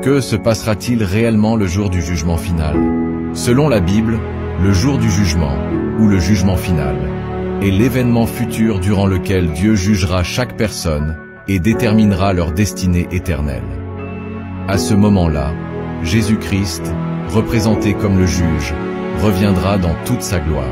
Que se passera-t-il réellement le jour du jugement final? Selon la Bible, le jour du jugement, ou le jugement final, est l'événement futur durant lequel Dieu jugera chaque personne et déterminera leur destinée éternelle. À ce moment-là, Jésus-Christ, représenté comme le juge, reviendra dans toute sa gloire.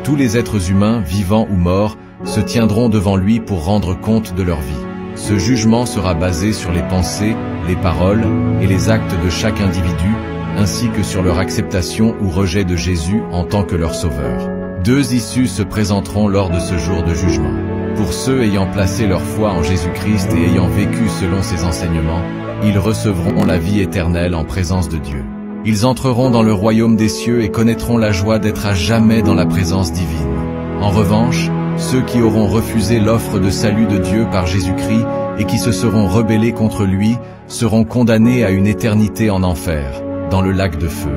Tous les êtres humains, vivants ou morts, se tiendront devant lui pour rendre compte de leur vie. Ce jugement sera basé sur les pensées, les paroles et les actes de chaque individu, ainsi que sur leur acceptation ou rejet de Jésus en tant que leur sauveur. Deux issues se présenteront lors de ce jour de jugement. Pour ceux ayant placé leur foi en Jésus-Christ et ayant vécu selon ses enseignements, ils recevront la vie éternelle en présence de Dieu. Ils entreront dans le royaume des cieux et connaîtront la joie d'être à jamais dans la présence divine. En revanche, ceux qui auront refusé l'offre de salut de Dieu par Jésus-Christ et qui se seront rebellés contre lui seront condamnés à une éternité en enfer, dans le lac de feu.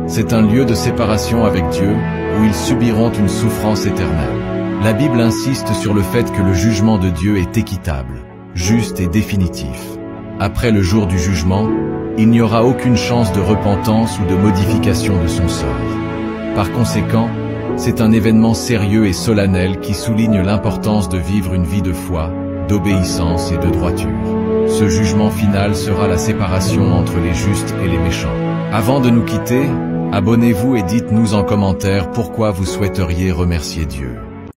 C'est un lieu de séparation avec Dieu où ils subiront une souffrance éternelle. La Bible insiste sur le fait que le jugement de Dieu est équitable, juste et définitif. Après le jour du jugement, il n'y aura aucune chance de repentance ou de modification de son sort. Par conséquent, c'est un événement sérieux et solennel qui souligne l'importance de vivre une vie de foi, d'obéissance et de droiture. Ce jugement final sera la séparation entre les justes et les méchants. Avant de nous quitter, abonnez-vous et dites-nous en commentaire pourquoi vous souhaiteriez remercier Dieu.